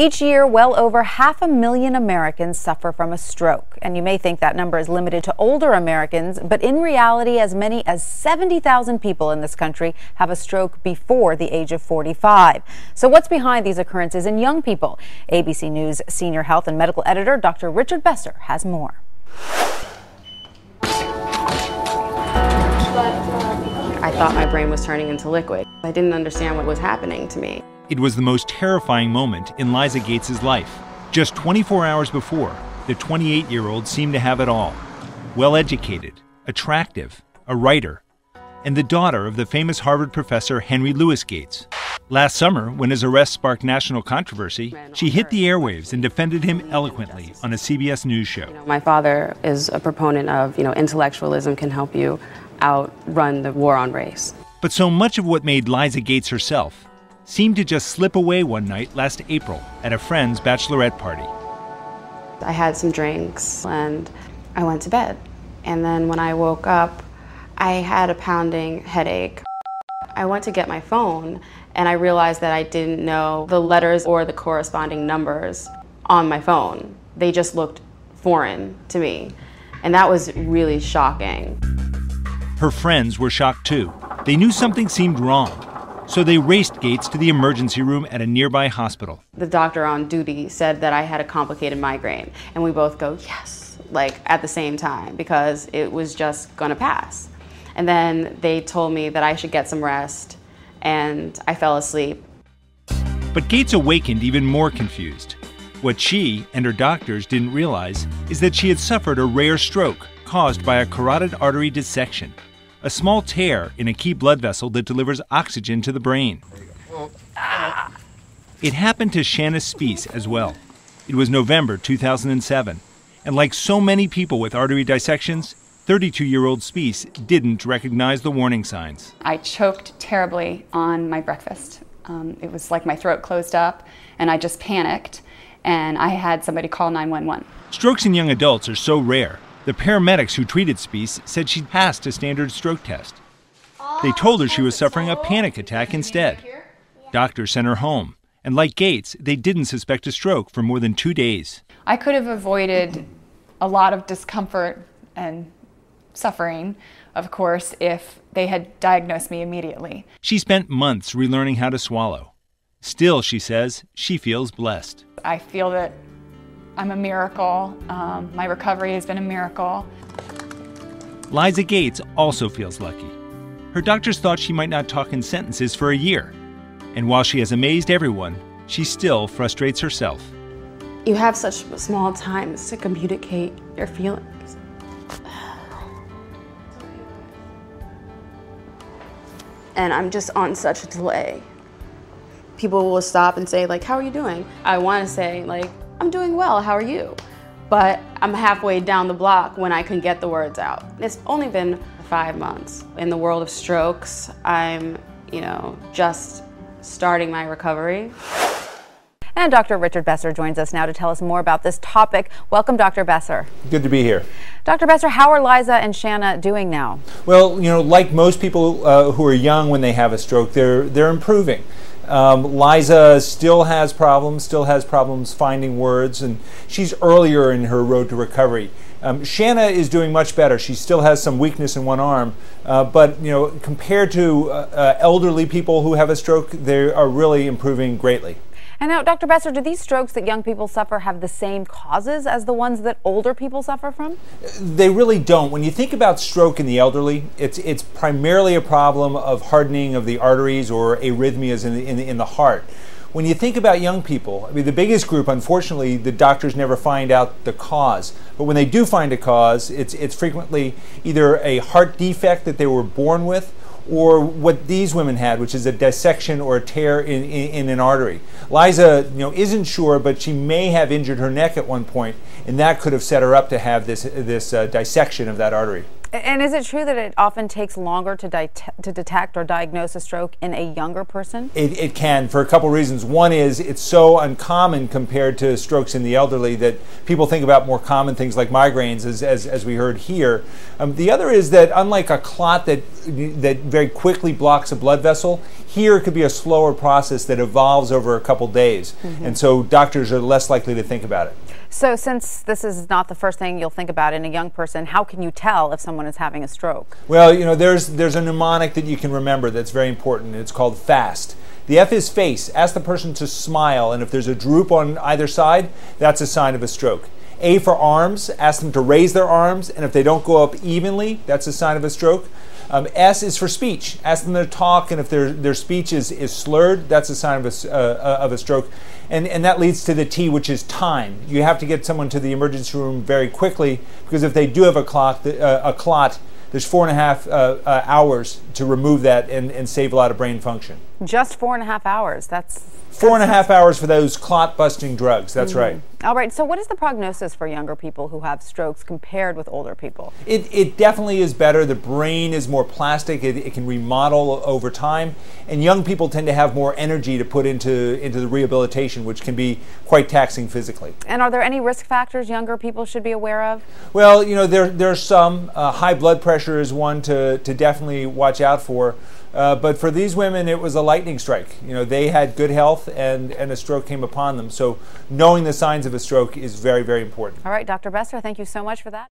Each year, well over 500,000 Americans suffer from a stroke. And you may think that number is limited to older Americans, but in reality, as many as 70,000 people in this country have a stroke before the age of 45. So what's behind these occurrences in young people? ABC News senior health and medical editor Dr. Richard Besser has more. I thought my brain was turning into liquid. I didn't understand what was happening to me. It was the most terrifying moment in Liza Gates' life. Just 24 hours before, the 28-year-old seemed to have it all. Well-educated, attractive, a writer, and the daughter of the famous Harvard professor Henry Louis Gates. Last summer, when his arrest sparked national controversy, she hit the airwaves and defended him eloquently on a CBS News show. My father is a proponent of, intellectualism can help you outrun the war on race. But so much of what made Liza Gates herself seemed to just slip away one night last April at a friend's bachelorette party. I had some drinks and I went to bed. And then when I woke up, I had a pounding headache. I went to get my phone and I realized that I didn't know the letters or the corresponding numbers on my phone. They just looked foreign to me. And that was really shocking. Her friends were shocked too. They knew something seemed wrong. So they raced Gates to the emergency room at a nearby hospital. The doctor on duty said that I had a complicated migraine. And we both go, yes, at the same time, because it was just gonna pass. And then they told me that I should get some rest, and I fell asleep. But Gates awakened even more confused. What she and her doctors didn't realize is that she had suffered a rare stroke caused by a carotid artery dissection, a small tear in a key blood vessel that delivers oxygen to the brain. It happened to Shanna Spiess as well. It was November 2007, and like so many people with artery dissections, 32-year-old Spiess didn't recognize the warning signs. I choked terribly on my breakfast. It was like my throat closed up, and I just panicked, and I had somebody call 911. Strokes in young adults are so rare. The paramedics who treated Spiess said she'd passed a standard stroke test. They told her she was suffering a panic attack instead. Doctors sent her home, and like Gates, they didn't suspect a stroke for more than 2 days. I could have avoided a lot of discomfort and suffering, of course, if they had diagnosed me immediately. She spent months relearning how to swallow. Still, she says, she feels blessed. I feel that I'm a miracle. My recovery has been a miracle. Liza Gates also feels lucky. Her doctors thought she might not talk in sentences for a year. And while she has amazed everyone, she still frustrates herself. You have such small times to communicate your feelings. And I'm just on such a delay. People will stop and say, how are you doing? I want to say, I'm doing well, how are you? But I'm halfway down the block when I can get the words out. It's only been 5 months. In the world of strokes, I'm, just starting my recovery. And Dr. Richard Besser joins us now to tell us more about this topic. Welcome, Dr. Besser. Good to be here. Dr. Besser, how are Liza and Shanna doing now? Well, like most people who are young when they have a stroke, they're improving. Liza still has problems finding words, and she's earlier in her road to recovery. Shanna is doing much better. She still has some weakness in one arm, but compared to elderly people who have a stroke, they are really improving greatly. And now, Dr. Besser, do these strokes that young people suffer have the same causes as the ones that older people suffer from? They really don't. When you think about stroke in the elderly, it's primarily a problem of hardening of the arteries or arrhythmias in the heart. When you think about young people, the biggest group, unfortunately, the doctors never find out the cause. But when they do find a cause, it's frequently either a heart defect that they were born with, or what these women had, which is a dissection or a tear in an artery. Liza, isn't sure, but she may have injured her neck at one point, and that could have set her up to have this dissection of that artery. And is it true that it often takes longer to detect or diagnose a stroke in a younger person? It can, for a couple reasons. One is it's so uncommon compared to strokes in the elderly that people think about more common things like migraines, as we heard here. The other is that unlike a clot that very quickly blocks a blood vessel, here it could be a slower process that evolves over a couple days. And so doctors are less likely to think about it. So since this is not the first thing you'll think about in a young person, how can you tell if someone is having a stroke? Well, you know, there's a mnemonic that you can remember that's very important. It's called FAST. The F is face. Ask the person to smile, and if there's a droop on either side, that's a sign of a stroke. A for arms. Ask them to raise their arms, and if they don't go up evenly, that's a sign of a stroke. S is for speech. Ask them to talk, and if their speech is slurred, that's a sign of a stroke. And that leads to the T, which is time. You have to get someone to the emergency room very quickly, because if they do have a clot, there's 4.5 hours to remove that and save a lot of brain function. Just 4.5 hours. That's 4.5 hours for those clot-busting drugs. That's right. All right. So what is the prognosis for younger people who have strokes compared with older people? It definitely is better. The brain is more plastic. It can remodel over time. And young people tend to have more energy to put into the rehabilitation, which can be quite taxing physically. And are there any risk factors younger people should be aware of? Well, you know, there's some. High blood pressure is one to definitely watch out for. But for these women, it was a lightning strike. You know, they had good health and a stroke came upon them. So knowing the signs of a stroke is very, very important. All right, Dr. Besser, thank you so much for that.